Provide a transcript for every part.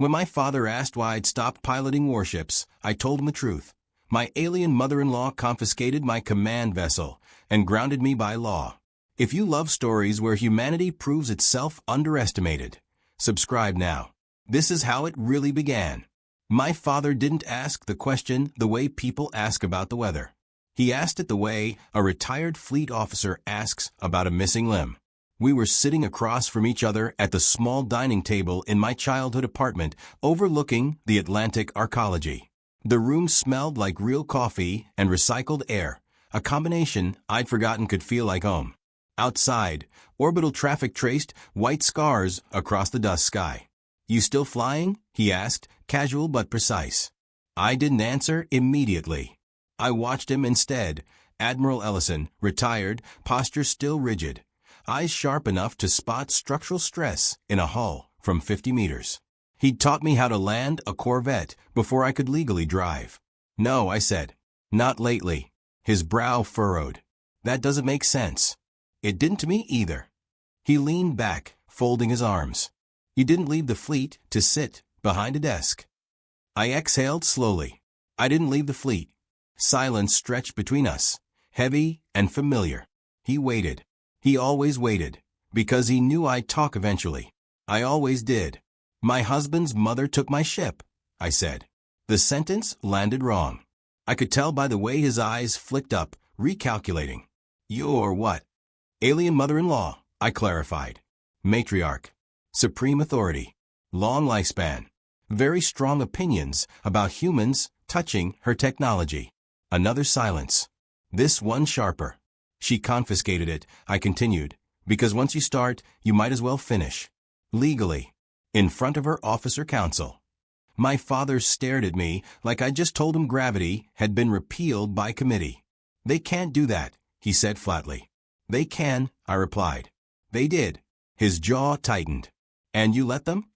When my father asked why I'd stopped piloting warships, I told him the truth. My alien mother-in-law confiscated my command vessel and grounded me by law. If you love stories where humanity proves itself underestimated, subscribe now. This is how it really began. My father didn't ask the question the way people ask about the weather. He asked it the way a retired fleet officer asks about a missing limb. We were sitting across from each other at the small dining table in my childhood apartment overlooking the Atlantic arcology. The room smelled like real coffee and recycled air, a combination I'd forgotten could feel like home. Outside, orbital traffic traced white scars across the dust sky. "You still flying?" he asked, casual but precise. I didn't answer immediately. I watched him instead, Admiral Ellison, retired, posture still rigid, eyes sharp enough to spot structural stress in a hull from 50 meters. He'd taught me how to land a Corvette before I could legally drive. "No," I said. "Not lately." His brow furrowed. "That doesn't make sense." It didn't to me either. He leaned back, folding his arms. "You didn't leave the fleet to sit behind a desk." I exhaled slowly. I didn't leave the fleet. Silence stretched between us, heavy and familiar. He waited. He always waited, because he knew I'd talk eventually. I always did. "My husband's mother took my ship," I said. The sentence landed wrong. I could tell by the way his eyes flicked up, recalculating. "You're what?" "Alien mother-in-law," I clarified. "Matriarch. Supreme authority. Long lifespan. Very strong opinions about humans touching her technology." Another silence. This one sharper. "She confiscated it," I continued, "because once you start, you might as well finish. Legally. In front of her officer council." My father stared at me like I'd just told him gravity had been repealed by committee. "They can't do that," he said flatly. "They can," I replied. "They did." His jaw tightened. "And you let them?"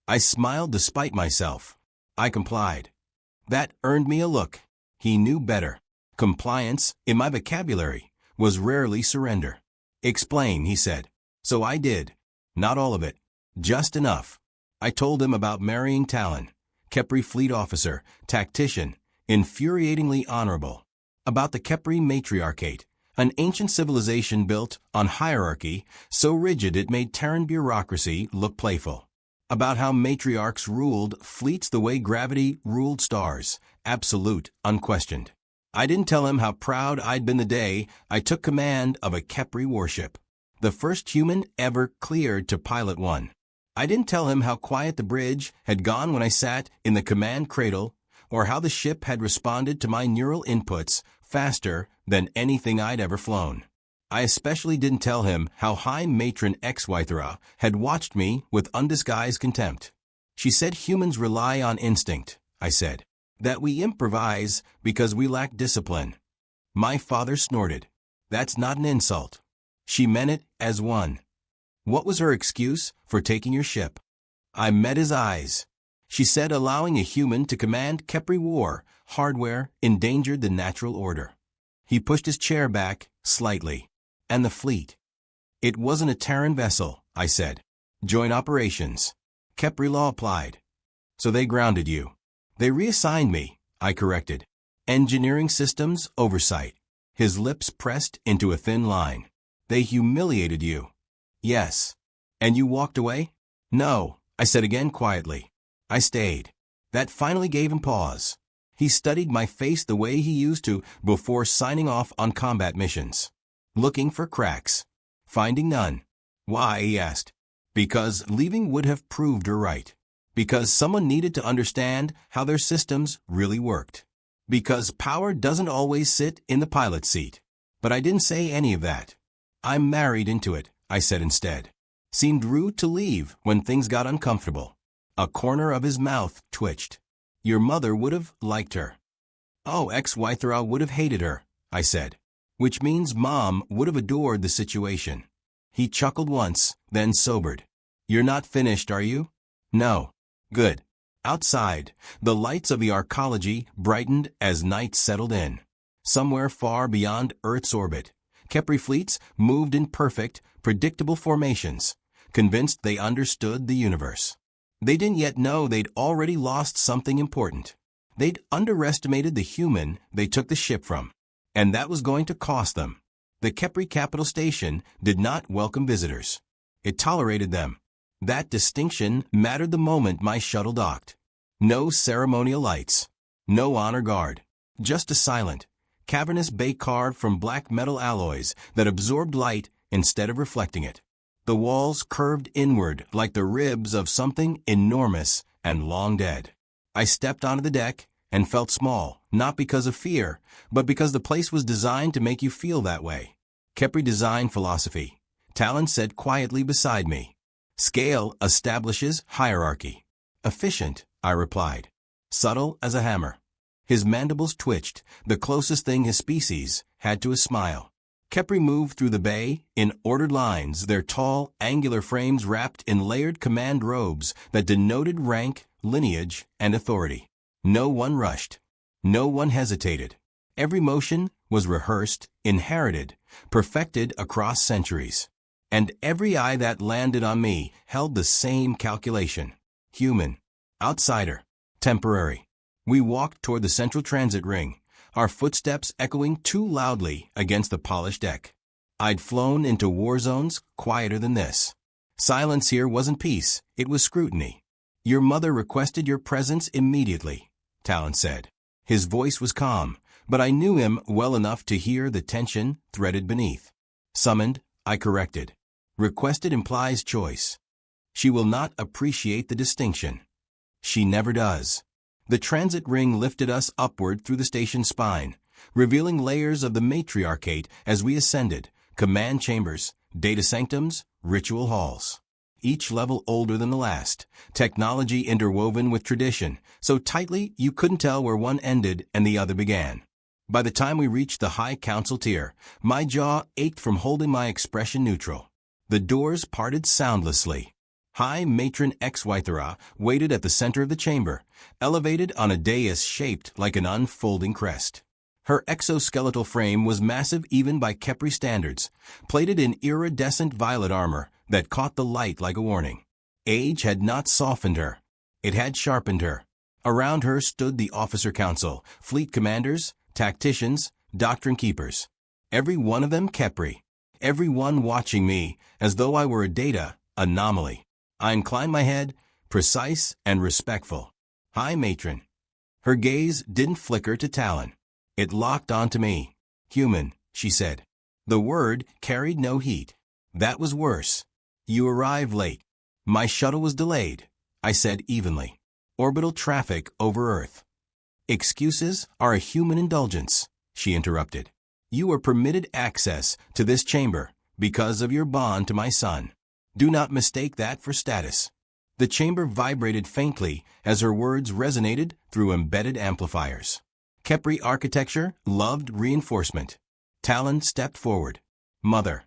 I smiled despite myself. I complied. That earned me a look. He knew better. Compliance, in my vocabulary, was rarely surrender. "Explain," he said. So I did. Not all of it. Just enough. I told him about marrying Talon, Kepri fleet officer, tactician, infuriatingly honorable. About the Kepri matriarchate, an ancient civilization built on hierarchy so rigid it made Terran bureaucracy look playful. About how matriarchs ruled fleets the way gravity ruled stars, absolute, unquestioned. I didn't tell him how proud I'd been the day I took command of a Kepri warship, the first human ever cleared to pilot one. I didn't tell him how quiet the bridge had gone when I sat in the command cradle, or how the ship had responded to my neural inputs faster than anything I'd ever flown. I especially didn't tell him how High Matron HFY-style had watched me with undisguised contempt. "She said humans rely on instinct," I said. "That we improvise because we lack discipline." My father snorted. "That's not an insult." "She meant it as one." "What was her excuse for taking your ship?" I met his eyes. "She said allowing a human to command Kepri war hardware endangered the natural order." He pushed his chair back, slightly. "And the fleet?" "It wasn't a Terran vessel," I said. "Joint operations. Kepri law applied." "So they grounded you." "They reassigned me," I corrected. "Engineering systems oversight." His lips pressed into a thin line. "They humiliated you." "Yes." "And you walked away?" "No," I said again quietly. "I stayed." That finally gave him pause. He studied my face the way he used to before signing off on combat missions. Looking for cracks. Finding none. "Why?" he asked. "Because leaving would have proved her right. Because someone needed to understand how their systems really worked. Because power doesn't always sit in the pilot's seat." But I didn't say any of that. "I'm married into it," I said instead. Seemed rude to leave when things got uncomfortable. A corner of his mouth twitched. "Your mother would have liked her." "Oh, HFY-style would have hated her," I said. "Which means Mom would have adored the situation." He chuckled once, then sobered. "You're not finished, are you?" "No." "Good." Outside, the lights of the arcology brightened as night settled in. Somewhere far beyond Earth's orbit, Kepri fleets moved in perfect, predictable formations, convinced they understood the universe. They didn't yet know they'd already lost something important. They'd underestimated the human they took the ship from, and that was going to cost them. The Kepri capital station did not welcome visitors. It tolerated them. That distinction mattered the moment my shuttle docked. No ceremonial lights. No honor guard. Just a silent, cavernous bay carved from black metal alloys that absorbed light instead of reflecting it. The walls curved inward like the ribs of something enormous and long dead. I stepped onto the deck and felt small, not because of fear, but because the place was designed to make you feel that way. Kepri design philosophy, Talon said quietly beside me. Scale establishes hierarchy. Efficient, I replied. Subtle as a hammer. His mandibles twitched, the closest thing his species had to a smile. Kepri moved through the bay in ordered lines, their tall, angular frames wrapped in layered command robes that denoted rank, lineage, and authority. No one rushed. No one hesitated. Every motion was rehearsed, inherited, perfected across centuries. And every eye that landed on me held the same calculation. Human. Outsider. Temporary. We walked toward the central transit ring, our footsteps echoing too loudly against the polished deck. I'd flown into war zones quieter than this. Silence here wasn't peace, it was scrutiny. Your mother requested your presence immediately, Talon said. His voice was calm, but I knew him well enough to hear the tension threaded beneath. Summoned, I corrected. Requested implies choice. She will not appreciate the distinction. She never does. The transit ring lifted us upward through the station spine, revealing layers of the matriarchate as we ascended, command chambers, data sanctums, ritual halls. Each level older than the last, technology interwoven with tradition, so tightly you couldn't tell where one ended and the other began. By the time we reached the High Council tier, my jaw ached from holding my expression neutral. The doors parted soundlessly. High Matron Xythera waited at the center of the chamber, elevated on a dais shaped like an unfolding crest. Her exoskeletal frame was massive even by Kepri standards, plated in iridescent violet armor that caught the light like a warning. Age had not softened her. It had sharpened her. Around her stood the officer council, fleet commanders, tacticians, doctrine keepers. Every one of them Kepri. Every one watching me as though I were a data anomaly. I inclined my head, precise and respectful. High Matron. Her gaze didn't flicker to Talon. It locked onto me. Human, she said. The word carried no heat. That was worse. You arrived late. My shuttle was delayed, I said evenly. Orbital traffic over Earth. Excuses are a human indulgence, she interrupted. You were permitted access to this chamber because of your bond to my son. Do not mistake that for status. The chamber vibrated faintly as her words resonated through embedded amplifiers. Kepri architecture loved reinforcement. Talon stepped forward. Mother.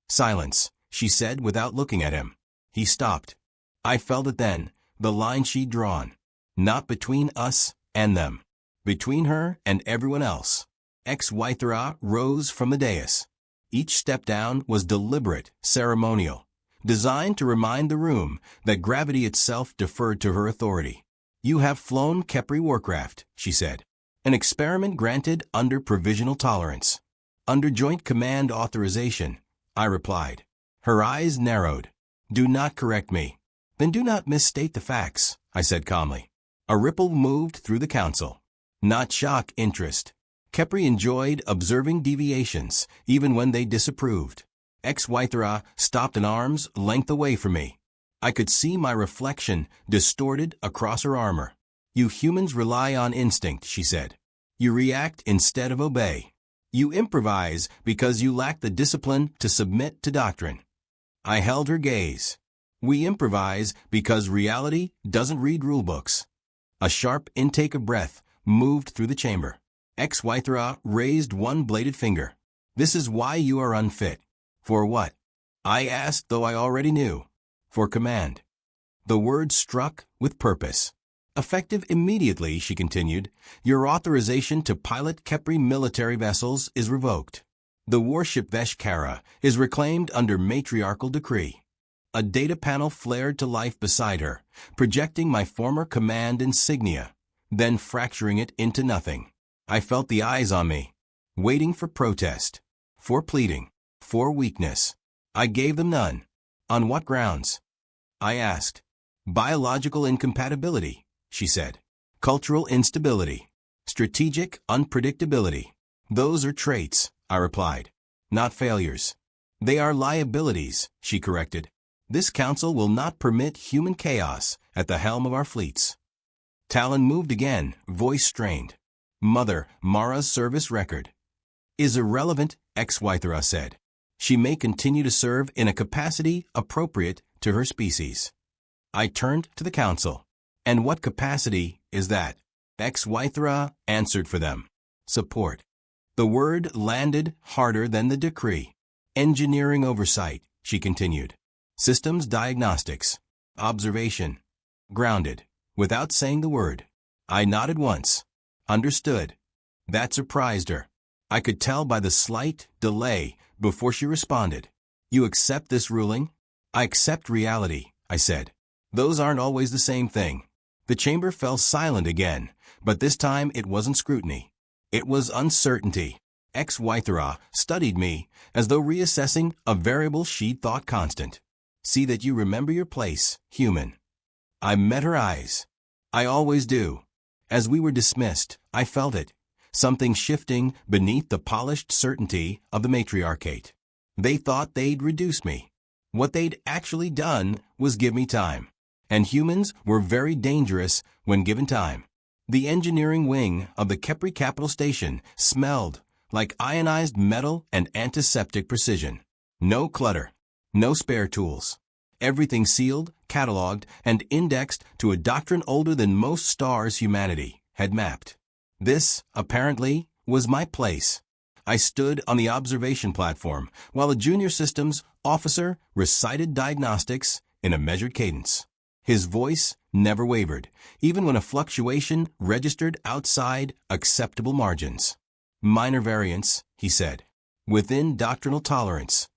Silence, she said without looking at him. He stopped. I felt it then, the line she'd drawn. Not between us and them. Between her and everyone else. Xythera rose from the dais. Each step down was deliberate, ceremonial. Designed to remind the room that gravity itself deferred to her authority. You have flown Kepri warcraft, she said. An experiment granted under provisional tolerance. Under joint command authorization, I replied. Her eyes narrowed. Do not correct me. Then do not misstate the facts, I said calmly. A ripple moved through the council. Not shock, interest. Kepri enjoyed observing deviations, even when they disapproved. Xythera stopped an arm's length away from me. I could see my reflection distorted across her armor. You humans rely on instinct, she said. You react instead of obey. You improvise because you lack the discipline to submit to doctrine. I held her gaze. We improvise because reality doesn't read rulebooks. A sharp intake of breath moved through the chamber. Xythera raised one bladed finger. This is why you are unfit. For what? I asked, though I already knew. For command. The word struck with purpose. Effective immediately, she continued, your authorization to pilot Kepri military vessels is revoked. The warship Veshkara is reclaimed under matriarchal decree. A data panel flared to life beside her, projecting my former command insignia, then fracturing it into nothing. I felt the eyes on me, waiting for protest, for pleading, for weakness. I gave them none. On what grounds? I asked. Biological incompatibility, she said. Cultural instability. Strategic unpredictability. Those are traits, I replied. Not failures. They are liabilities, she corrected. This council will not permit human chaos at the helm of our fleets. Talon moved again, voice strained. Mother, Mara's service record is irrelevant, X-Wythera said. She may continue to serve in a capacity appropriate to her species. I turned to the council. And what capacity is that? X-Wythera answered for them. Support. The word landed harder than the decree. Engineering oversight, she continued. Systems diagnostics. Observation. Grounded. Without saying the word. I nodded once. Understood. That surprised her. I could tell by the slight delay before she responded. You accept this ruling? I accept reality, I said. Those aren't always the same thing. The chamber fell silent again, but this time it wasn't scrutiny. It was uncertainty. X-Wythera studied me as though reassessing a variable she'd thought constant. See that you remember your place, human. I met her eyes. I always do. As we were dismissed, I felt it. Something shifting beneath the polished certainty of the matriarchate. They thought they'd reduce me. What they'd actually done was give me time. And humans were very dangerous when given time. The engineering wing of the Kepri Capital Station smelled like ionized metal and antiseptic precision. No clutter. No spare tools. Everything sealed, cataloged, and indexed to a doctrine older than most stars humanity had mapped. This, apparently, was my place. I stood on the observation platform while a junior systems officer recited diagnostics in a measured cadence. His voice never wavered, even when a fluctuation registered outside acceptable margins. Minor variance, he said. Within doctrinal tolerance.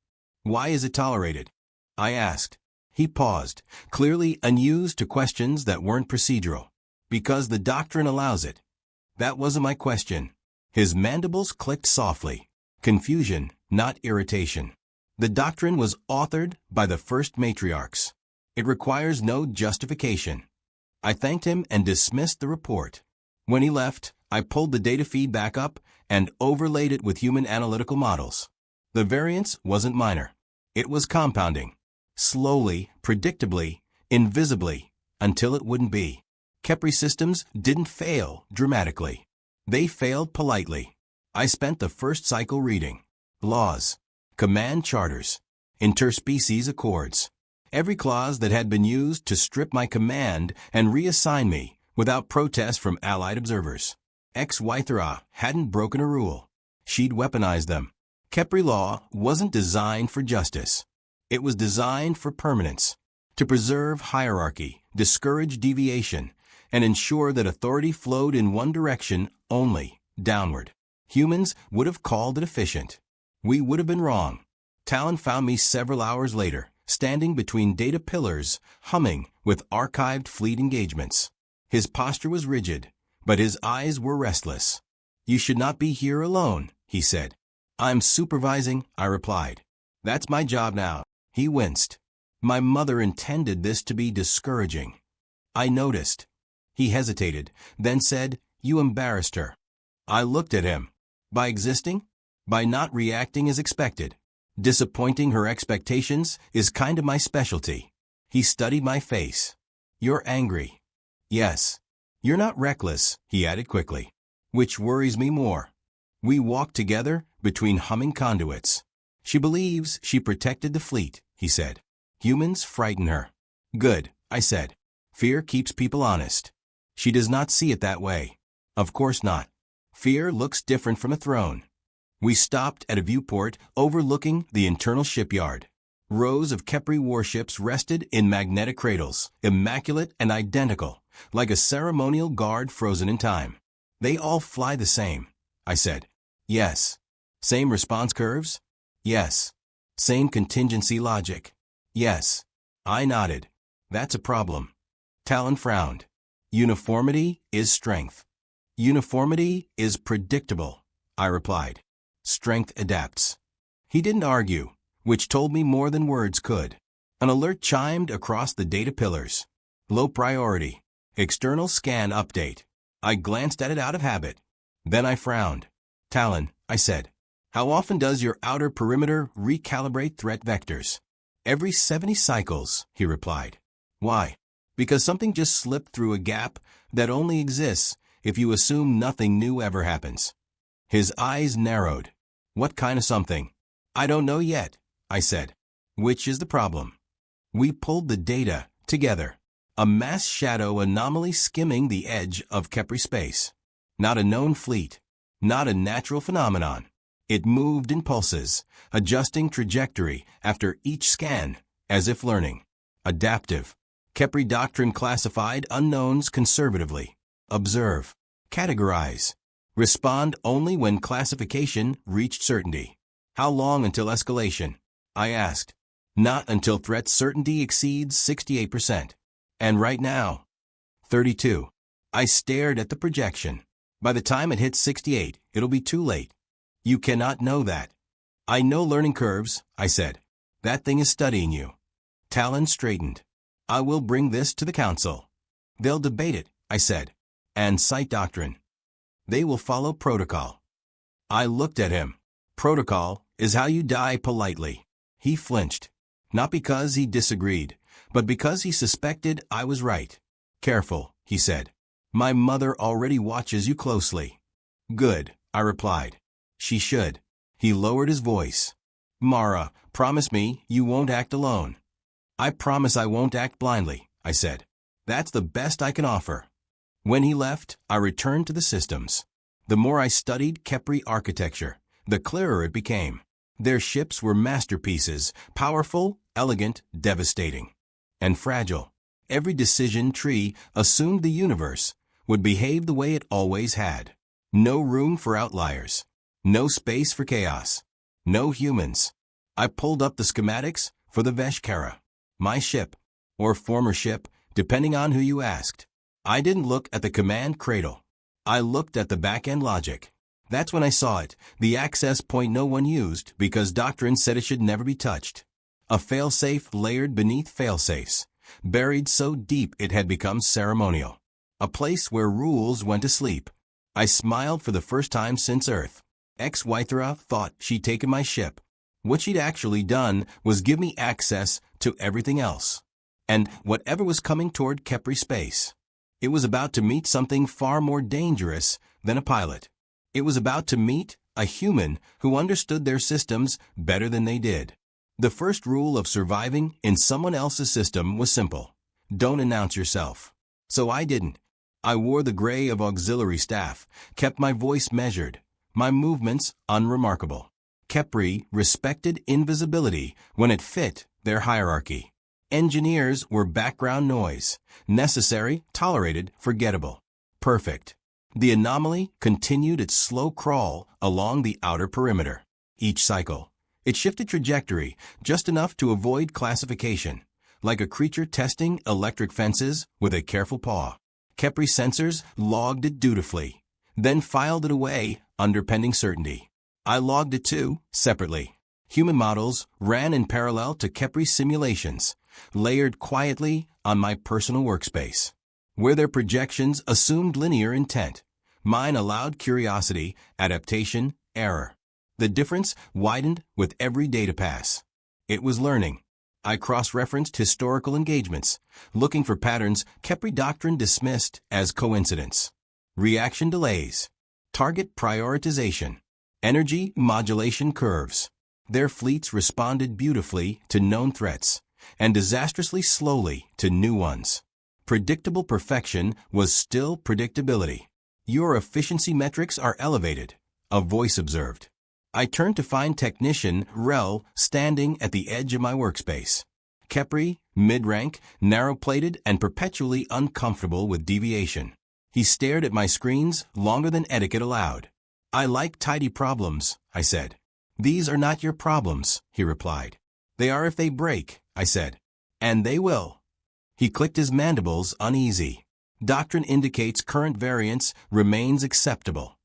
Why is it tolerated? I asked. He paused, clearly unused to questions that weren't procedural. Because the doctrine allows it. That wasn't my question. His mandibles clicked softly. Confusion, not irritation. The doctrine was authored by the first matriarchs. It requires no justification. I thanked him and dismissed the report. When he left, I pulled the data feed back up and overlaid it with human analytical models. The variance wasn't minor. It was compounding. Slowly, predictably, invisibly, until it wouldn't be. Kepri systems didn't fail dramatically. They failed politely. I spent the first cycle reading. Laws. Command charters. Interspecies accords. Every clause that had been used to strip my command and reassign me without protest from allied observers. X-Wythera hadn't broken a rule. She'd weaponized them. Kepri law wasn't designed for justice. It was designed for permanence, to preserve hierarchy, discourage deviation, and ensure that authority flowed in one direction only, downward. Humans would have called it efficient. We would have been wrong. Talon found me several hours later, standing between data pillars, humming with archived fleet engagements. His posture was rigid, but his eyes were restless. You should not be here alone, he said. I'm supervising, I replied. That's my job now. He winced. My mother intended this to be discouraging. I noticed. He hesitated, then said, You embarrassed her. I looked at him. By existing? By not reacting as expected. Disappointing her expectations is kind of my specialty. He studied my face. You're angry. Yes. You're not reckless, he added quickly. Which worries me more. We walked together between humming conduits. She believes she protected the fleet, he said. Humans frighten her. Good, I said. Fear keeps people honest. She does not see it that way. Of course not. Fear looks different from a throne. We stopped at a viewport overlooking the internal shipyard. Rows of Kepri warships rested in magnetic cradles, immaculate and identical, like a ceremonial guard frozen in time. They all fly the same, I said. Yes. Same response curves? Yes. Same contingency logic? Yes. I nodded. That's a problem. Talon frowned. Uniformity is strength. Uniformity is predictable, I replied. Strength adapts. He didn't argue, which told me more than words could. An alert chimed across the data pillars. Low priority. External scan update. I glanced at it out of habit. Then I frowned. Talon, I said. How often does your outer perimeter recalibrate threat vectors? Every 70 cycles, he replied. Why? Because something just slipped through a gap that only exists if you assume nothing new ever happens. His eyes narrowed. What kind of something? I don't know yet, I said. Which is the problem? We pulled the data together. A mass shadow anomaly skimming the edge of Kepri space. Not a known fleet. Not a natural phenomenon. It moved in pulses, adjusting trajectory after each scan, as if learning. Adaptive. Kepri doctrine classified unknowns conservatively. Observe. Categorize. Respond only when classification reached certainty. How long until escalation? I asked. Not until threat certainty exceeds 68%. And right now? 32. I stared at the projection. By the time it hits 68, it'll be too late. You cannot know that. I know learning curves, I said. That thing is studying you. Talon straightened. I will bring this to the council. They'll debate it, I said. And cite doctrine. They will follow protocol. I looked at him. Protocol is how you die politely. He flinched. Not because he disagreed, but because he suspected I was right. Careful, he said. My mother already watches you closely. Good, I replied. She should. He lowered his voice. Mara, promise me you won't act alone. I promise I won't act blindly, I said. That's the best I can offer. When he left, I returned to the systems. The more I studied Kepri architecture, the clearer it became. Their ships were masterpieces, powerful, elegant, devastating, and fragile. Every decision tree assumed the universe would behave the way it always had. No room for outliers. No space for chaos. No humans. I pulled up the schematics for the Veshkara. My ship, or former ship, depending on who you asked. I didn't look at the command cradle. I looked at the back-end logic. That's when I saw it, the access point no one used because doctrine said it should never be touched. A failsafe layered beneath failsafes, buried so deep it had become ceremonial. A place where rules went to sleep. I smiled for the first time since Earth. Ex-Wythera thought she'd taken my ship. What she'd actually done was give me access to everything else. And whatever was coming toward Kepri space. It was about to meet something far more dangerous than a pilot. It was about to meet a human who understood their systems better than they did. The first rule of surviving in someone else's system was simple. Don't announce yourself. So I didn't. I wore the gray of auxiliary staff, kept my voice measured, my movements unremarkable. Kepri respected invisibility when it fit their hierarchy. Engineers were background noise, necessary, tolerated, forgettable. Perfect. The anomaly continued its slow crawl along the outer perimeter. Each cycle, it shifted trajectory just enough to avoid classification, like a creature testing electric fences with a careful paw. Kepri sensors logged it dutifully, then filed it away under pending certainty. I logged it too, separately. Human models ran in parallel to Kepri simulations, layered quietly on my personal workspace. Where their projections assumed linear intent, mine allowed curiosity, adaptation, error. The difference widened with every data pass. It was learning. I cross-referenced historical engagements, looking for patterns Kepri doctrine dismissed as coincidence. Reaction delays, target prioritization, energy modulation curves. Their fleets responded beautifully to known threats, and disastrously slowly to new ones. Predictable perfection was still predictability. Your efficiency metrics are elevated, a voice observed. I turned to find technician Rel standing at the edge of my workspace. Kepri, mid-rank, narrow-plated, and perpetually uncomfortable with deviation. He stared at my screens longer than etiquette allowed. I like tidy problems, I said. These are not your problems, he replied. They are if they break, I said. And they will. He clicked his mandibles, uneasy. Doctrine indicates current variance remains acceptable.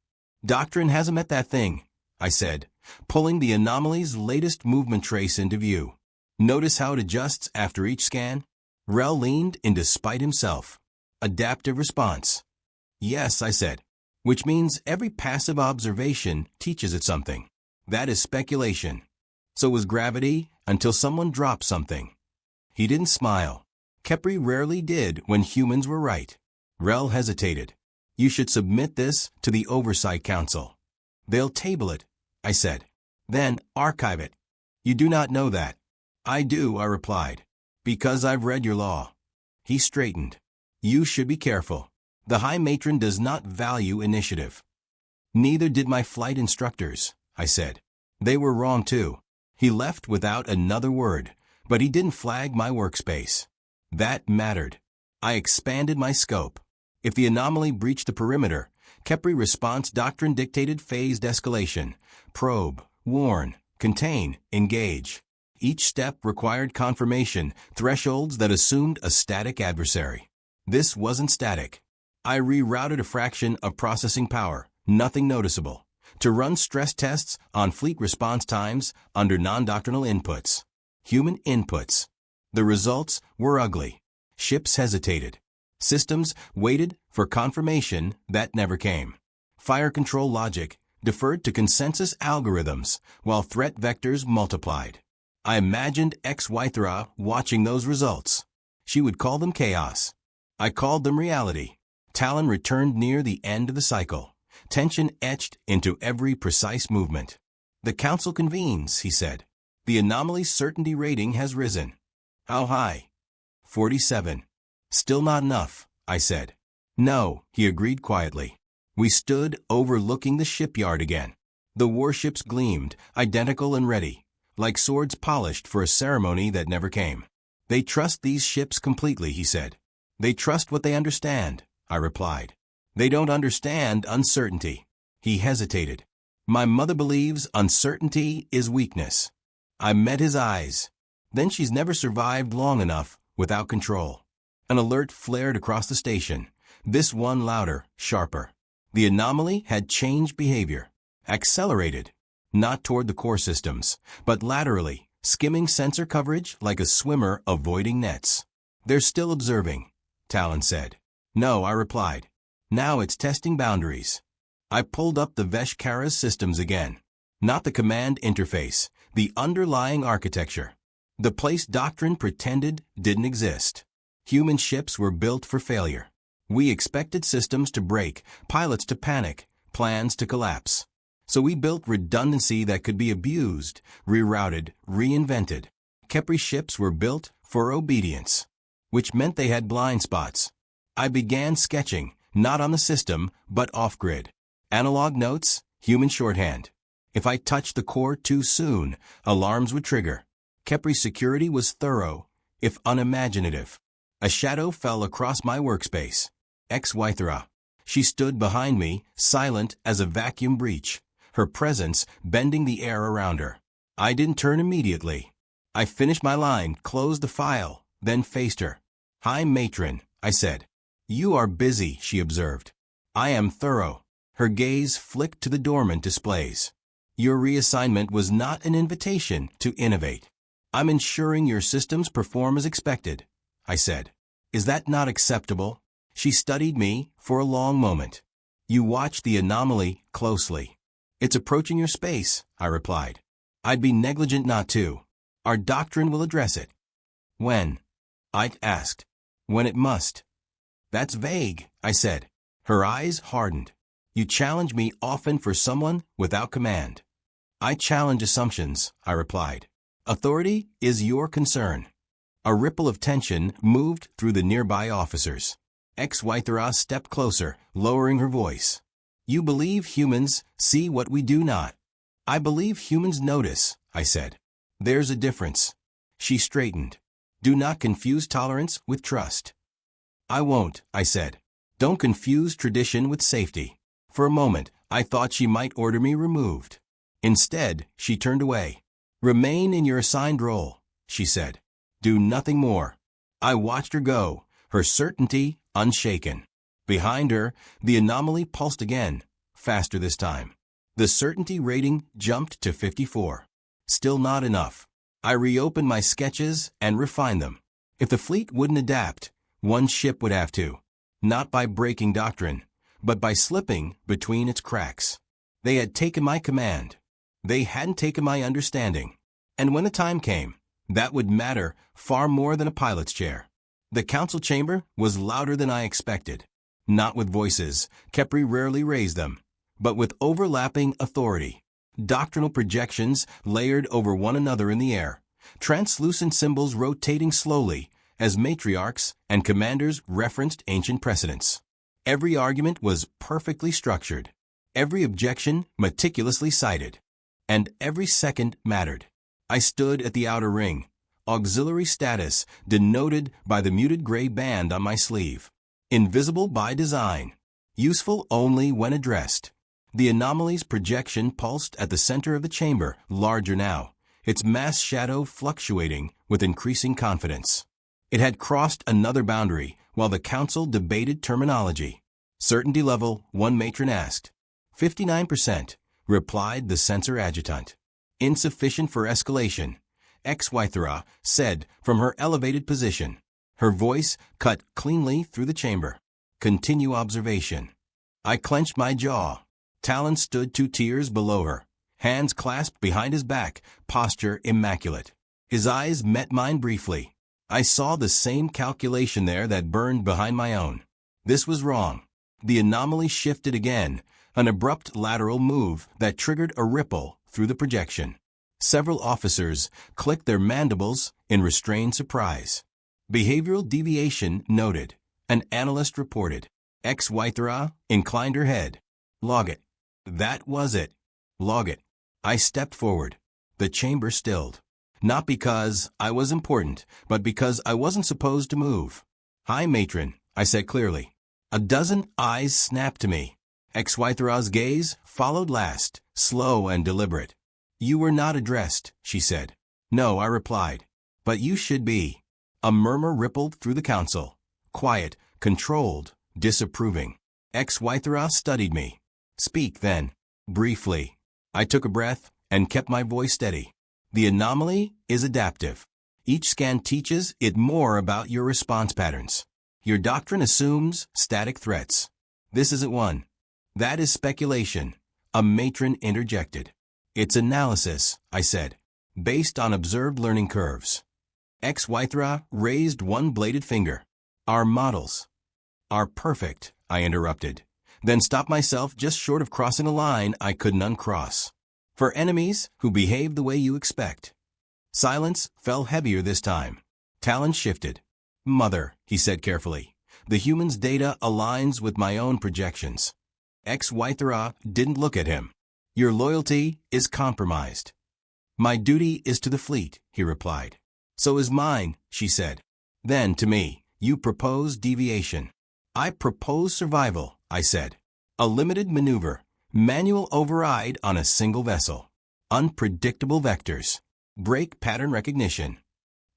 Doctrine hasn't met that thing, I said, pulling the anomaly's latest movement trace into view. Notice how it adjusts after each scan? Rel leaned in despite himself. Adaptive response. Yes, I said. Which means every passive observation teaches it something. That is speculation. So was gravity until someone dropped something. He didn't smile. Khepri rarely did when humans were right. Rel hesitated. You should submit this to the Oversight Council. They'll table it, I said. Then archive it. You do not know that. I do, I replied. Because I've read your law. He straightened. You should be careful. The High Matron does not value initiative. Neither did my flight instructors, I said. They were wrong too. He left without another word, but he didn't flag my workspace. That mattered. I expanded my scope. If the anomaly breached the perimeter, Khepri response doctrine dictated phased escalation. Probe, warn, contain, engage. Each step required confirmation, thresholds that assumed a static adversary. This wasn't static. I rerouted a fraction of processing power, nothing noticeable, to run stress tests on fleet response times under non-doctrinal inputs. Human inputs. The results were ugly. Ships hesitated. Systems waited for confirmation that never came. Fire control logic deferred to consensus algorithms, while threat vectors multiplied. I imagined HFY-style watching those results. She would call them chaos. I called them reality. Talon returned near the end of the cycle. Tension etched into every precise movement. The council convenes, he said. The anomaly's certainty rating has risen. How high? 47. Still not enough, I said. No, he agreed quietly. We stood overlooking the shipyard again. The warships gleamed, identical and ready, like swords polished for a ceremony that never came. They trust these ships completely, he said. They trust what they understand, I replied. They don't understand uncertainty. He hesitated. My mother believes uncertainty is weakness. I met his eyes. Then she's never survived long enough without control. An alert flared across the station, this one louder, sharper. The anomaly had changed behavior, accelerated, not toward the core systems, but laterally, skimming sensor coverage like a swimmer avoiding nets. They're still observing, Talon said. No, I replied. Now it's testing boundaries. I pulled up the Veshkara's systems again. Not the command interface, the underlying architecture. The place doctrine pretended didn't exist. Human ships were built for failure. We expected systems to break, pilots to panic, plans to collapse. So we built redundancy that could be abused, rerouted, reinvented. Khepri ships were built for obedience, which meant they had blind spots. I began sketching, not on the system, but off-grid. Analog notes, human shorthand. If I touched the core too soon, alarms would trigger. Khepri's security was thorough, if unimaginative. A shadow fell across my workspace. HFY-style. She stood behind me, silent as a vacuum breach, her presence bending the air around her. I didn't turn immediately. I finished my line, closed the file, then faced her. Hi, matron, I said. You are busy, she observed. I am thorough. Her gaze flicked to the dormant displays. Your reassignment was not an invitation to innovate. I'm ensuring your systems perform as expected, I said. Is that not acceptable? She studied me for a long moment. You watch the anomaly closely. It's approaching your space, I replied. I'd be negligent not to. Our doctrine will address it. When? I asked. When it must. That's vague, I said. Her eyes hardened. You challenge me often for someone without command. I challenge assumptions, I replied. Authority is your concern. A ripple of tension moved through the nearby officers. HFY-style stepped closer, lowering her voice. You believe humans see what we do not. I believe humans notice, I said. There's a difference. She straightened. Do not confuse tolerance with trust. I won't, I said. Don't confuse tradition with safety. For a moment, I thought she might order me removed. Instead, she turned away. Remain in your assigned role, she said. Do nothing more. I watched her go, her certainty unshaken. Behind her, the anomaly pulsed again, faster this time. The certainty rating jumped to 54. Still not enough. I reopened my sketches and refined them. If the fleet wouldn't adapt, one ship would have to. Not by breaking doctrine, but by slipping between its cracks. They had taken my command. They hadn't taken my understanding. And when the time came, that would matter far more than a pilot's chair. The council chamber was louder than I expected. Not with voices, Kepri rarely raised them, but with overlapping authority. Doctrinal projections layered over one another in the air, translucent symbols rotating slowly as matriarchs and commanders referenced ancient precedents. Every argument was perfectly structured, every objection meticulously cited, and every second mattered. I stood at the outer ring, auxiliary status denoted by the muted gray band on my sleeve. Invisible by design, useful only when addressed. The anomaly's projection pulsed at the center of the chamber, larger now, its mass shadow fluctuating with increasing confidence. It had crossed another boundary while the council debated terminology. Certainty level, one matron asked. 59%, replied the censor adjutant. Insufficient for escalation, HFY-style said from her elevated position. Her voice cut cleanly through the chamber. Continue observation. I clenched my jaw. Talon stood 2 tiers below her, hands clasped behind his back, posture immaculate. His eyes met mine briefly. I saw the same calculation there that burned behind my own. This was wrong. The anomaly shifted again, an abrupt lateral move that triggered a ripple through the projection. Several officers clicked their mandibles in restrained surprise. Behavioral deviation noted. An analyst reported. HFY-style inclined her head. Log it. That was it. Log it. I stepped forward. The chamber stilled. Not because I was important, but because I wasn't supposed to move. Hi, matron, I said clearly. A dozen eyes snapped to me. HFY-style's gaze followed last, slow and deliberate. You were not addressed, she said. No, I replied. But you should be. A murmur rippled through the council. Quiet, controlled, disapproving. HFY-style studied me. Speak, then. Briefly. I took a breath and kept my voice steady. The anomaly is adaptive. Each scan teaches it more about your response patterns. Your doctrine assumes static threats. This isn't one. That is speculation. A matron interjected. It's analysis, I said, based on observed learning curves. HFY-style raised one bladed finger. Our models are perfect, I interrupted, then stopped myself just short of crossing a line I couldn't uncross. For enemies who behave the way you expect. Silence fell heavier this time. Talon shifted. Mother, he said carefully, the human's data aligns with my own projections. HFY-style didn't look at him. Your loyalty is compromised. My duty is to the fleet, he replied. So is mine, she said. Then, to me, you propose deviation. I propose survival, I said. A limited maneuver, manual override on a single vessel. Unpredictable vectors. Break pattern recognition.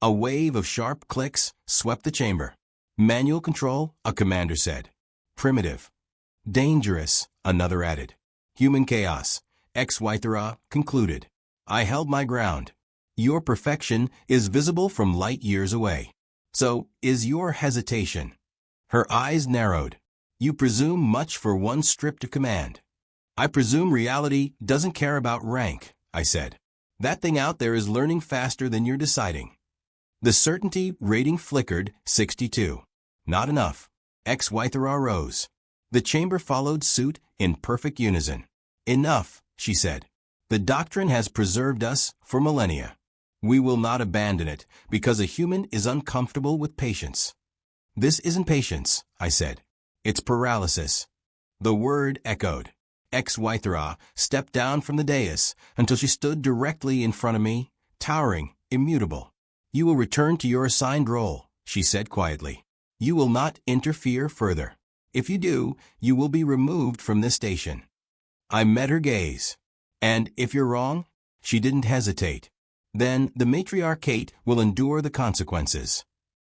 A wave of sharp clicks swept the chamber. Manual control, a commander said. Primitive. Dangerous, another added. Human chaos, HFY-style concluded. I held my ground. Your perfection is visible from light years away. So is your hesitation. Her eyes narrowed. You presume much for one stripped of command. I presume reality doesn't care about rank, I said. That thing out there is learning faster than you're deciding. The certainty rating flickered 62. Not enough. HFY-style rose. The chamber followed suit in perfect unison. Enough, she said. The doctrine has preserved us for millennia. We will not abandon it because a human is uncomfortable with patience. This isn't patience, I said. It's paralysis. The word echoed. HFY-style stepped down from the dais until she stood directly in front of me, towering, immutable. You will return to your assigned role, she said quietly. You will not interfere further. If you do, you will be removed from this station. I met her gaze. And if you're wrong, she didn't hesitate. Then the matriarchate will endure the consequences.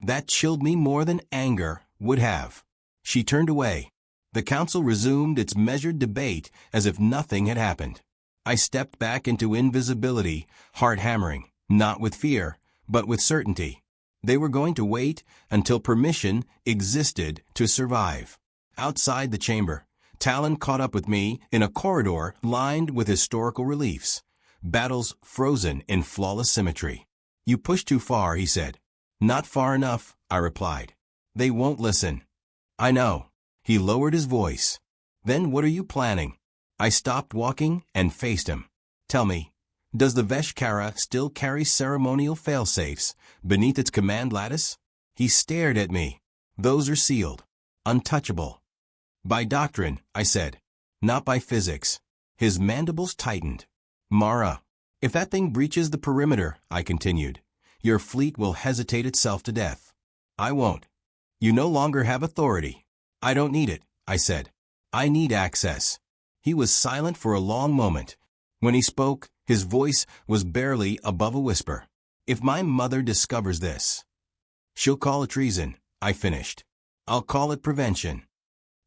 That chilled me more than anger would have. She turned away. The council resumed its measured debate as if nothing had happened. I stepped back into invisibility, heart hammering, not with fear, but with certainty. They were going to wait until permission existed to survive. Outside the chamber, Talon caught up with me in a corridor lined with historical reliefs. Battles frozen in flawless symmetry. "You pushed too far," he said. "Not far enough," I replied. "They won't listen." "I know." He lowered his voice. "Then what are you planning?" I stopped walking and faced him. "Tell me, does the Veshkara still carry ceremonial failsafes beneath its command lattice?" He stared at me. "Those are sealed. Untouchable." "By doctrine," I said. "Not by physics." His mandibles tightened. "Mara, if that thing breaches the perimeter," I continued, "your fleet will hesitate itself to death." "I won't." "You no longer have authority." "I don't need it," I said. "I need access." He was silent for a long moment. When he spoke, his voice was barely above a whisper. "If my mother discovers this, she'll call it treason," I finished. "I'll call it prevention."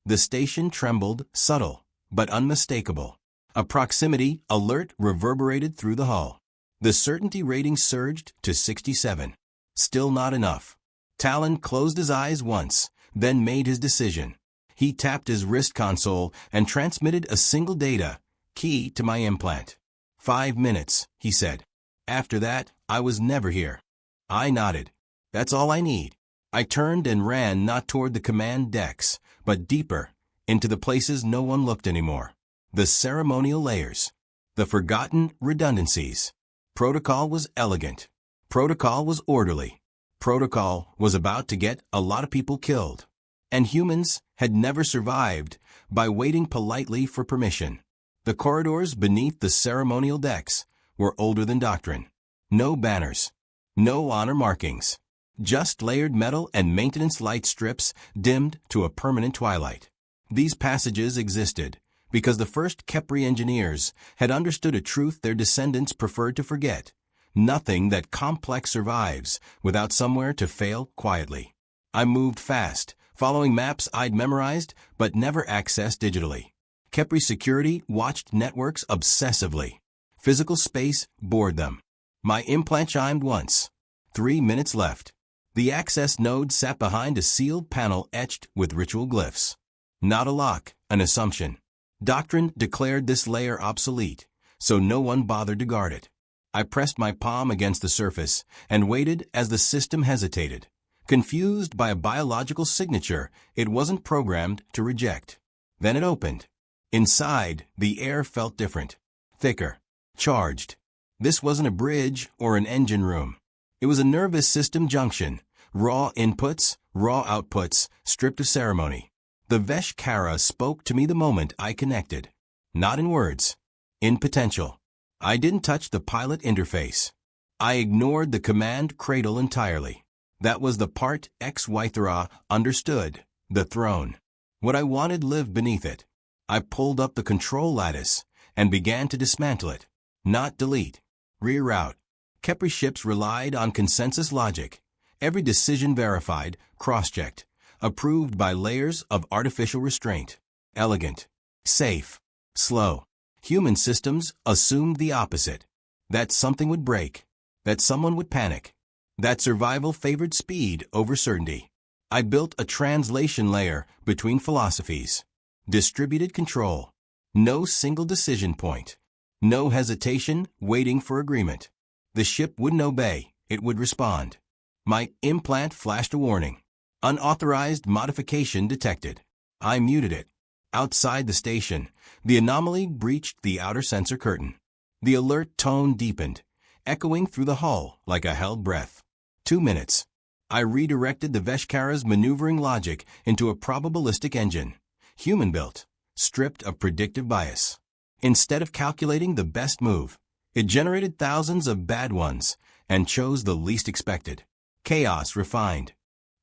The station trembled, subtle, but unmistakable. A proximity alert reverberated through the hull. The certainty rating surged to 67. Still not enough. Talon closed his eyes once, then made his decision. He tapped his wrist console and transmitted a single data, key to my implant. 5 minutes, he said. After that, I was never here. I nodded. That's all I need. I turned and ran not toward the command decks, but deeper, into the places no one looked anymore. The ceremonial layers. The forgotten redundancies. Protocol was elegant. Protocol was orderly. Protocol was about to get a lot of people killed. And humans had never survived by waiting politely for permission. The corridors beneath the ceremonial decks were older than doctrine. No banners. No honor markings. Just layered metal and maintenance light strips dimmed to a permanent twilight. These passages existed because the first Kepri engineers had understood a truth their descendants preferred to forget. Nothing that complex survives without somewhere to fail quietly. I moved fast, following maps I'd memorized but never accessed digitally. Kepri security watched networks obsessively. Physical space bored them. My implant chimed once. 3 minutes left. The access node sat behind a sealed panel etched with ritual glyphs. Not a lock, an assumption. Doctrine declared this layer obsolete, so no one bothered to guard it. I pressed my palm against the surface and waited as the system hesitated. Confused by a biological signature it wasn't programmed to reject. Then it opened. Inside, the air felt different. Thicker. Charged. This wasn't a bridge or an engine room. It was a nervous system junction. Raw inputs, raw outputs, stripped of ceremony. The Veshkara spoke to me the moment I connected. Not in words. In potential. I didn't touch the pilot interface. I ignored the command cradle entirely. That was the part XY understood, the throne. What I wanted lived beneath it. I pulled up the control lattice and began to dismantle it. Not delete. Reroute. Kepri ships relied on consensus logic. Every decision verified, cross-checked, approved by layers of artificial restraint. Elegant. Safe. Slow. Human systems assumed the opposite. That something would break. That someone would panic. That survival favored speed over certainty. I built a translation layer between philosophies. Distributed control. No single decision point. No hesitation waiting for agreement. The ship wouldn't obey, it would respond. My implant flashed a warning. Unauthorized modification detected. I muted it. Outside the station, the anomaly breached the outer sensor curtain. The alert tone deepened, echoing through the hull like a held breath. 2 minutes. I redirected the Veshkara's maneuvering logic into a probabilistic engine. Human-built, stripped of predictive bias. Instead of calculating the best move, it generated thousands of bad ones and chose the least expected. Chaos refined.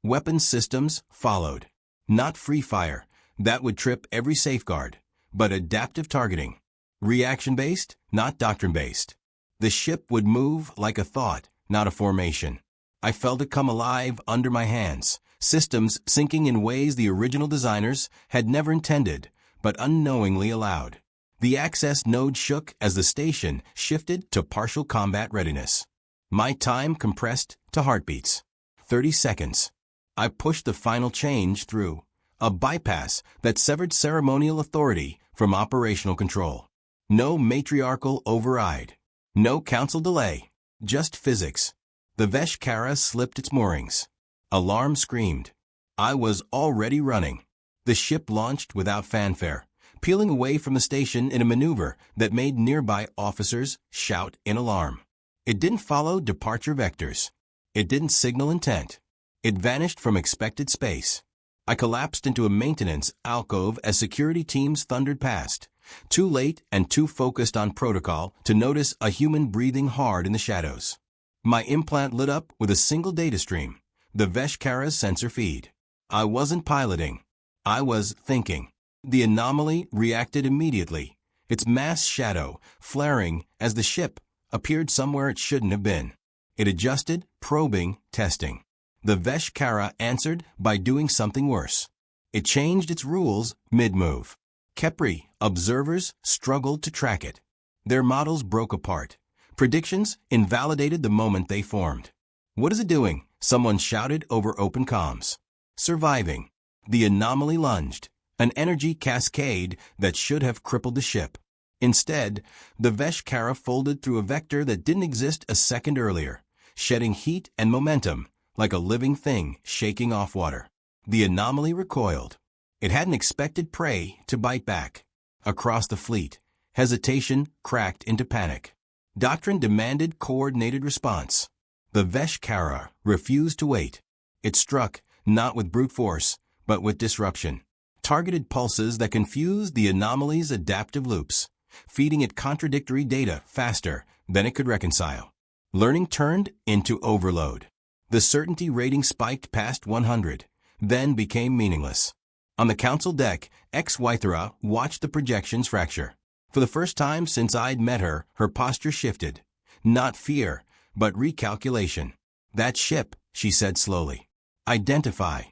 Weapons systems followed. Not free fire, that would trip every safeguard, but adaptive targeting. Reaction-based, not doctrine-based. The ship would move like a thought, not a formation. I felt it come alive under my hands, systems syncing in ways the original designers had never intended, but unknowingly allowed. The access node shook as the station shifted to partial combat readiness. My time compressed to heartbeats. 30 seconds. I pushed the final change through, a bypass that severed ceremonial authority from operational control. No matriarchal override. No council delay. Just physics. The Veshkara slipped its moorings. Alarm screamed. I was already running. The ship launched without fanfare, peeling away from the station in a maneuver that made nearby officers shout in alarm. It didn't follow departure vectors. It didn't signal intent. It vanished from expected space. I collapsed into a maintenance alcove as security teams thundered past, too late and too focused on protocol to notice a human breathing hard in the shadows. My implant lit up with a single data stream, the Veshkara's sensor feed. I wasn't piloting. I was thinking. The anomaly reacted immediately, its mass shadow flaring as the ship appeared somewhere it shouldn't have been. It adjusted, probing, testing. The Veshkara answered by doing something worse. It changed its rules mid-move. Kepri observers struggled to track it. Their models broke apart. Predictions invalidated the moment they formed. "What is it doing?" someone shouted over open comms. "Surviving." The anomaly lunged, an energy cascade that should have crippled the ship. Instead, the Veshkara folded through a vector that didn't exist a second earlier, shedding heat and momentum like a living thing shaking off water. The anomaly recoiled. It hadn't expected prey to bite back. Across the fleet, hesitation cracked into panic. Doctrine demanded coordinated response. The Veshkara refused to wait. It struck, not with brute force, but with disruption. Targeted pulses that confused the anomaly's adaptive loops, feeding it contradictory data faster than it could reconcile. Learning turned into overload. The certainty rating spiked past 100, then became meaningless. On the council deck, X-Wythera watched the projections fracture. For the first time since I'd met her, her posture shifted. Not fear, but recalculation. "That ship," she said slowly. "Identify."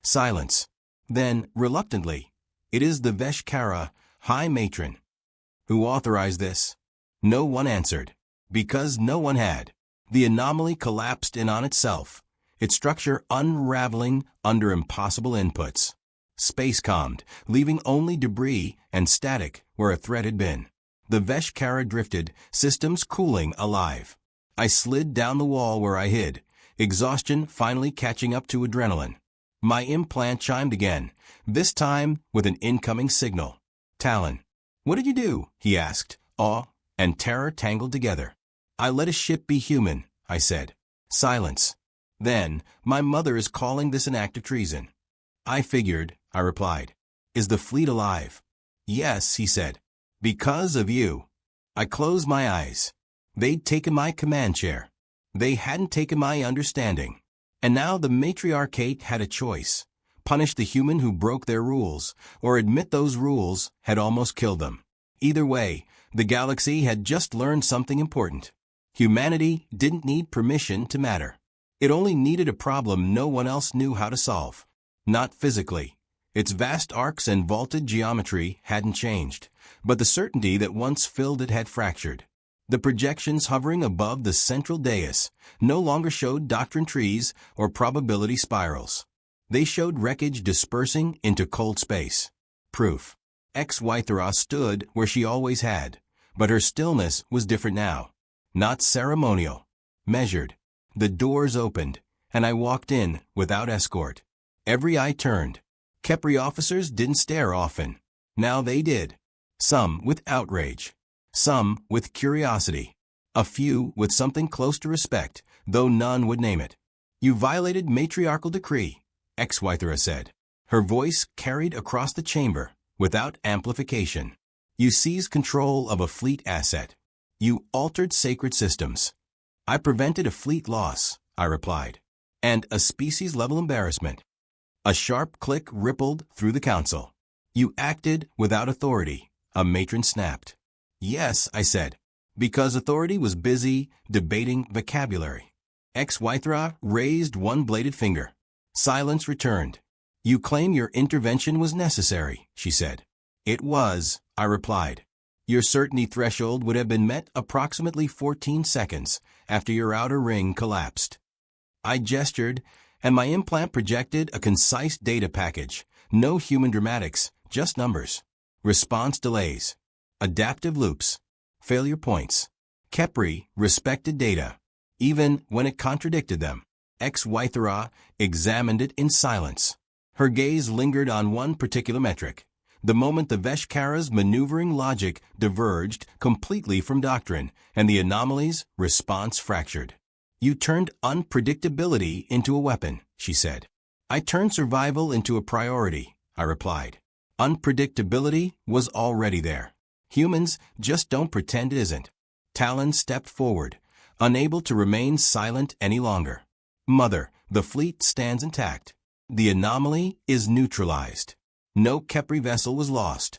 Silence. Then, reluctantly, "It is the Veshkara, High Matron." "Who authorized this?" No one answered. Because no one had. The anomaly collapsed in on itself, its structure unraveling under impossible inputs. Space calmed, leaving only debris and static where a threat had been. The Veshkara drifted, systems cooling alive. I slid down the wall where I hid, exhaustion finally catching up to adrenaline. My implant chimed again, this time with an incoming signal. "Talon." "What did you do?" he asked, awe and terror tangled together. "I let a ship be human," I said. Silence. Then, "My mother is calling this an act of treason." "I figured," I replied. "Is the fleet alive?" "Yes," he said. "Because of you." I closed my eyes. They'd taken my command chair. They hadn't taken my understanding. And now the matriarchate had a choice: punish the human who broke their rules, or admit those rules had almost killed them. Either way, the galaxy had just learned something important. Humanity didn't need permission to matter. It only needed a problem no one else knew how to solve. Not physically. Its vast arcs and vaulted geometry hadn't changed, but the certainty that once filled it had fractured. The projections hovering above the central dais no longer showed doctrine trees or probability spirals. They showed wreckage dispersing into cold space. Proof. X-Wythera stood where she always had, but her stillness was different now. Not ceremonial. Measured. The doors opened, and I walked in without escort. Every eye turned. Kepri officers didn't stare often. Now they did. Some with outrage. Some with curiosity. A few with something close to respect, though none would name it. "You violated matriarchal decree," X-Wythera said. Her voice carried across the chamber, without amplification. "You seized control of a fleet asset. You altered sacred systems." "I prevented a fleet loss," I replied. "And a species-level embarrassment." A sharp click rippled through the council. "You acted without authority," a matron snapped. "Yes," I said. Because authority was busy debating vocabulary. HFY-style raised one bladed finger. Silence returned. You claim your intervention was necessary, she said. It was, I replied. Your certainty threshold would have been met approximately 14 seconds after your outer ring collapsed. I gestured, and my implant projected a concise data package. No human dramatics, just numbers. Response delays. Adaptive loops. Failure points. Khepri respected data, even when it contradicted them. HFY-style examined it in silence. Her gaze lingered on one particular metric. The moment the Veshkara's maneuvering logic diverged completely from doctrine, and the anomaly's response fractured. You turned unpredictability into a weapon, she said. I turned survival into a priority, I replied. Unpredictability was already there. Humans just don't pretend it isn't. Talon stepped forward, unable to remain silent any longer. Mother, the fleet stands intact. The anomaly is neutralized. No Khepri vessel was lost.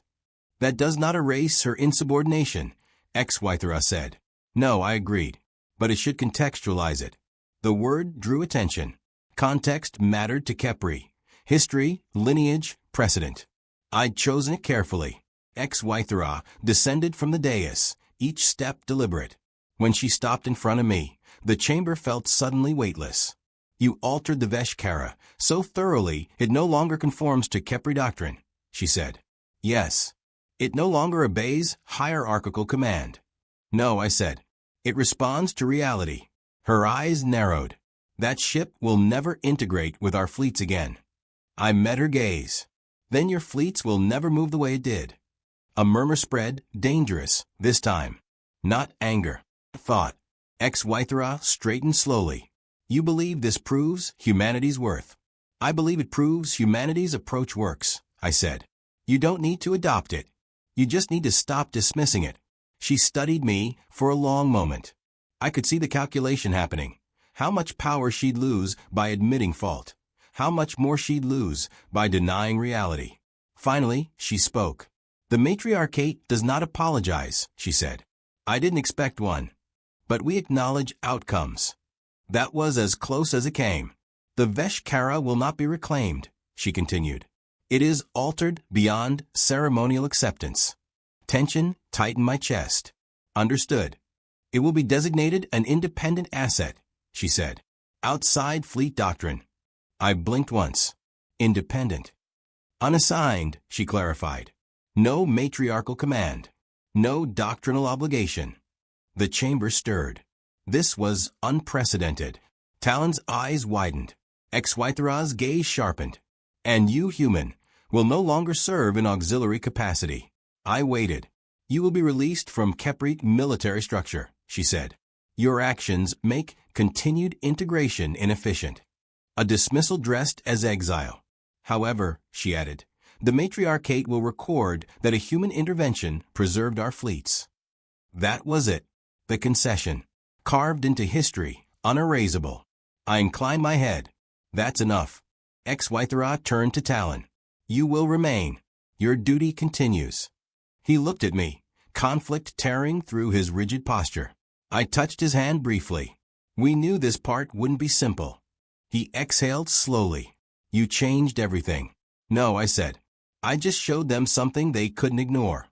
That does not erase her insubordination, HFY-style said. No, I agreed. But it should contextualize it. The word drew attention. Context mattered to Khepri. History, lineage, precedent. I'd chosen it carefully. HFY-style descended from the dais, each step deliberate. When she stopped in front of me, the chamber felt suddenly weightless. You altered the Veshkara so thoroughly it no longer conforms to Khepri doctrine, she said. Yes. It no longer obeys hierarchical command. No, I said. It responds to reality. Her eyes narrowed. That ship will never integrate with our fleets again. I met her gaze. Then your fleets will never move the way it did. A murmur spread, dangerous, this time. Not anger. Thought. HFY-style straightened slowly. You believe this proves humanity's worth. I believe it proves humanity's approach works, I said. You don't need to adopt it. You just need to stop dismissing it. She studied me for a long moment. I could see the calculation happening. How much power she'd lose by admitting fault. How much more she'd lose by denying reality. Finally, she spoke. The Matriarch does not apologize, she said. I didn't expect one. But we acknowledge outcomes. That was as close as it came. The Veshkara will not be reclaimed, she continued. It is altered beyond ceremonial acceptance. Tension tightened my chest. Understood. It will be designated an independent asset, she said. Outside fleet doctrine. I blinked once. Independent. Unassigned, she clarified. No matriarchal command. No doctrinal obligation. The chamber stirred. This was unprecedented. Talon's eyes widened. HFY-style's gaze sharpened. And you, human, will no longer serve in auxiliary capacity. I waited. You will be released from Khepri military structure, she said. Your actions make continued integration inefficient. A dismissal dressed as exile. However, she added, the Matriarch will record that a human intervention preserved our fleets. That was it. The concession. Carved into history, unerasable. I inclined my head. That's enough. HFY-style turned to Talon. You will remain. Your duty continues. He looked at me, conflict tearing through his rigid posture. I touched his hand briefly. We knew this part wouldn't be simple. He exhaled slowly. You changed everything. No, I said. I just showed them something they couldn't ignore.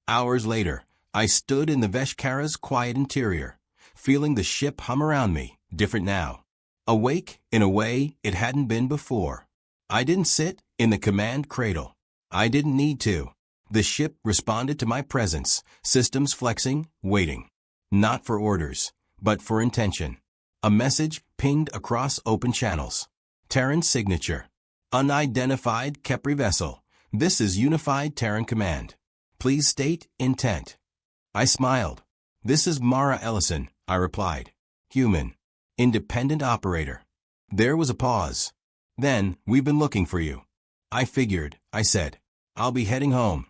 Hours later, I stood in the Veshkara's quiet interior, feeling the ship hum around me, different now. Awake in a way it hadn't been before. I didn't sit in the command cradle. I didn't need to. The ship responded to my presence, systems flexing, waiting. Not for orders, but for intention. A message pinged across open channels. Terran's signature. Unidentified Khepri vessel. This is Unified Terran Command. Please state intent. I smiled. This is Mara Ellison, I replied. Human. Independent operator. There was a pause. Then, we've been looking for you. I figured, I said. I'll be heading home.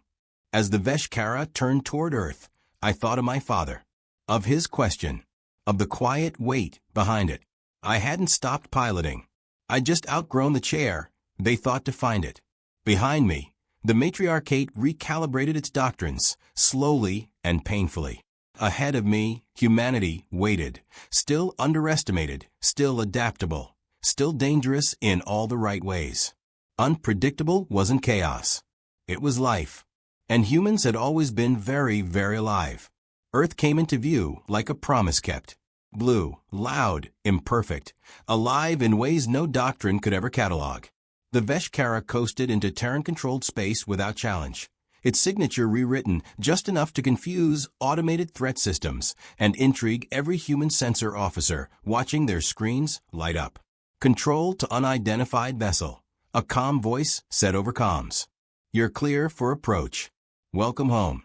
As the Veshkara turned toward Earth, I thought of my father. Of his question. Of the quiet weight behind it. I hadn't stopped piloting. I'd just outgrown the chair, they thought to find it. Behind me, the Matriarch recalibrated its doctrines, slowly and painfully. Ahead of me, humanity waited, still underestimated, still adaptable, still dangerous in all the right ways. Unpredictable wasn't chaos. It was life. And humans had always been very, very alive. Earth came into view like a promise kept. Blue, loud, imperfect, alive in ways no doctrine could ever catalog. The Veshkara coasted into Terran-controlled space without challenge. Its signature rewritten just enough to confuse automated threat systems and intrigue every human sensor officer watching their screens light up. Control to unidentified vessel. A calm voice said over comms. You're clear for approach. Welcome home.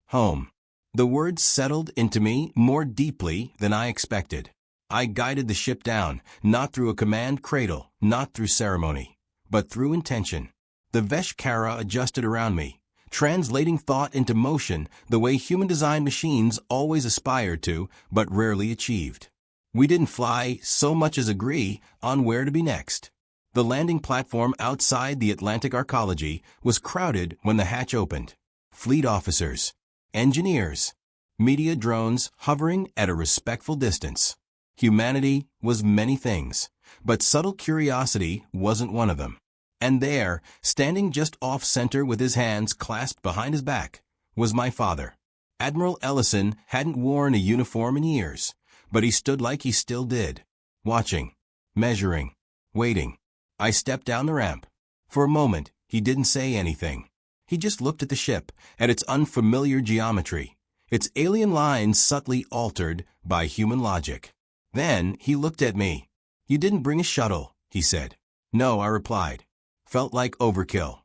Home. The words settled into me more deeply than I expected. I guided the ship down, not through a command cradle, not through ceremony, but through intention. The Veshkara adjusted around me, translating thought into motion the way human-designed machines always aspired to, but rarely achieved. We didn't fly so much as agree on where to be next. The landing platform outside the Atlantic Arcology was crowded when the hatch opened. Fleet officers, engineers, media drones hovering at a respectful distance. Humanity was many things, but subtle curiosity wasn't one of them. And there, standing just off-center with his hands clasped behind his back, was my father. Admiral Ellison hadn't worn a uniform in years, but he stood like he still did, watching, measuring, waiting. I stepped down the ramp. For a moment, he didn't say anything. He just looked at the ship, at its unfamiliar geometry, its alien lines subtly altered by human logic. Then he looked at me. You didn't bring a shuttle, he said. No, I replied. Felt like overkill.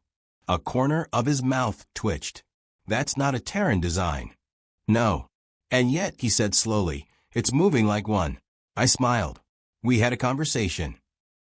A corner of his mouth twitched. That's not a Terran design. No. And yet, he said slowly, it's moving like one. I smiled. We had a conversation.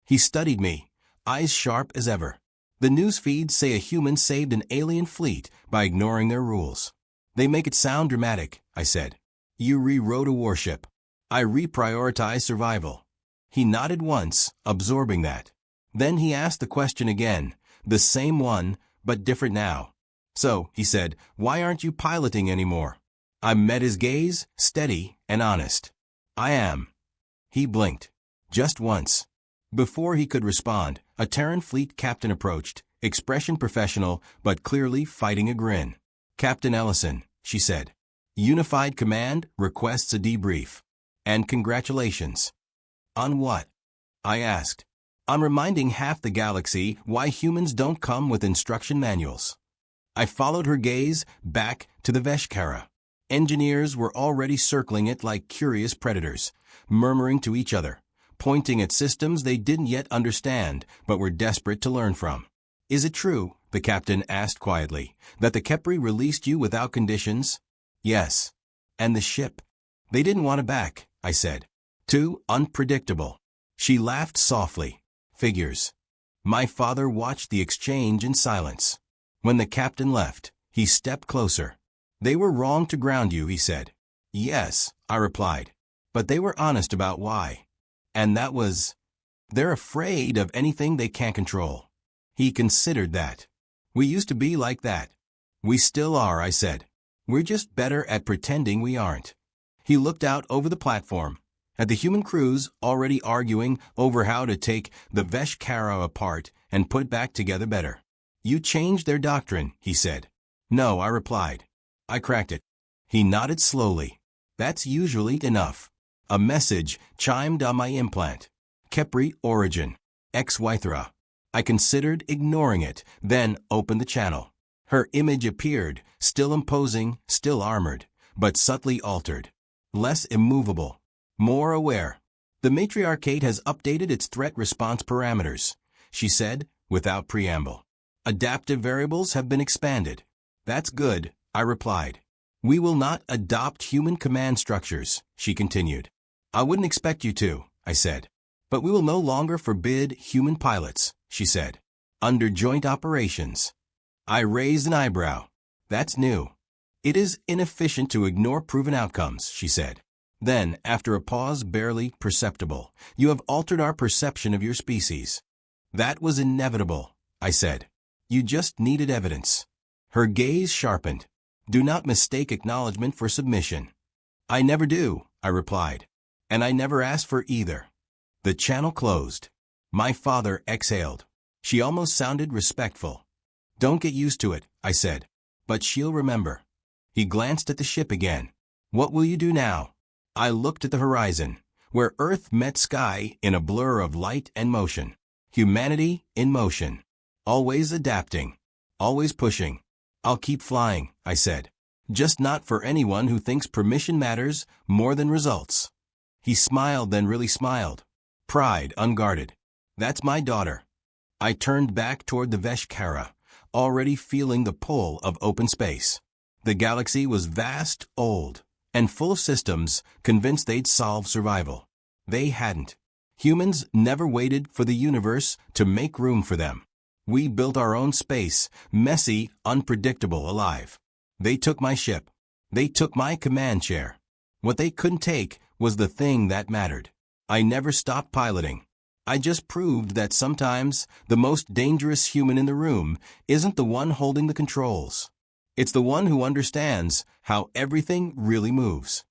He studied me, eyes sharp as ever. The news feeds say a human saved an alien fleet by ignoring their rules. They make it sound dramatic, I said. You rewrote a warship. I reprioritized survival. He nodded once, absorbing that. Then he asked the question again, the same one, but different now. So, he said, why aren't you piloting anymore? I met his gaze, steady and honest. I am. He blinked. Just once. Before he could respond, a Terran fleet captain approached, expression professional, but clearly fighting a grin. Captain Ellison, she said. Unified Command requests a debrief. And congratulations. On what? I asked. On reminding half the galaxy why humans don't come with instruction manuals. I followed her gaze back to the Veshkara. Engineers were already circling it like curious predators, murmuring to each other, pointing at systems they didn't yet understand but were desperate to learn from. Is it true, the captain asked quietly, that the Kepri released you without conditions? Yes. And the ship? They didn't want it back, I said. Too unpredictable. She laughed softly. Figures. My father watched the exchange in silence. When the captain left, he stepped closer. They were wrong to ground you, he said. Yes, I replied. But they were honest about why. And that was, they're afraid of anything they can't control. He considered that. We used to be like that. We still are, I said. We're just better at pretending we aren't. He looked out over the platform, at the human crews already arguing over how to take the Veshkara apart and put back together better. You changed their doctrine, he said. No, I replied. I cracked it. He nodded slowly. That's usually enough. A message chimed on my implant. Kepri origin. XY-thra. I considered ignoring it, then opened the channel. Her image appeared, still imposing, still armored, but subtly altered. Less immovable. More aware. The Matriarch has updated its threat response parameters, she said, without preamble. Adaptive variables have been expanded. That's good, I replied. We will not adopt human command structures, she continued. I wouldn't expect you to, I said. But we will no longer forbid human pilots, she said. Under joint operations. I raised an eyebrow. That's new. It is inefficient to ignore proven outcomes, she said. Then, after a pause barely perceptible, you have altered our perception of your species. That was inevitable, I said. You just needed evidence. Her gaze sharpened. Do not mistake acknowledgement for submission. I never do, I replied. And I never asked for either. The channel closed. My father exhaled. She almost sounded respectful. Don't get used to it, I said. But she'll remember. He glanced at the ship again. What will you do now? I looked at the horizon, where Earth met sky in a blur of light and motion. Humanity in motion. Always adapting. Always pushing. I'll keep flying, I said. Just not for anyone who thinks permission matters more than results. He smiled, then really smiled. Pride unguarded. That's my daughter. I turned back toward the Veshkara, already feeling the pull of open space. The galaxy was vast, old, and full of systems convinced they'd solve survival. They hadn't. Humans never waited for the universe to make room for them. We built our own space, messy, unpredictable, alive. They took my ship. They took my command chair. What they couldn't take was the thing that mattered. I never stopped piloting. I just proved that sometimes the most dangerous human in the room isn't the one holding the controls. It's the one who understands how everything really moves.